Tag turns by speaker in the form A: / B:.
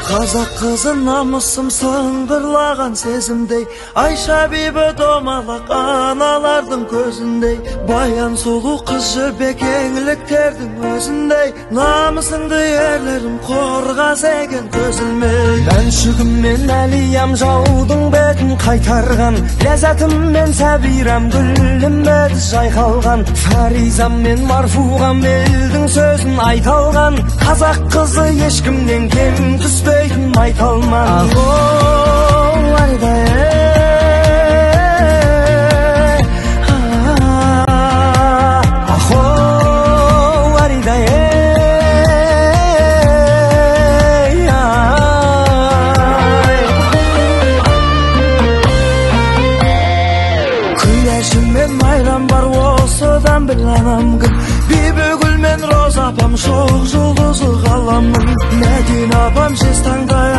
A: Қазақ қызы намысым сыңғырлаған сезімдей, Айша бибі домалақ аналардың көзіндей, баян сұлу қыз жібек еңліктердің өзіндей, намысыңды ерлерім қорғас екен көзілмей. Мәншүгіммен әлиям жаудың бетін қайтарған, ләззатыммен сәбирам гүлім беті жайқалған, фаризам мен марфуғам елдің сөзін айталған, қазақ қызы ешкімнен кем түспейтін айталма. Ахо айдай ахо айдай күләшіммен майрам бар осыдан біл анам кім, бибігүл мен роза апам шоқ жұлдызы ғаламның, Мәдина апам жез таңдай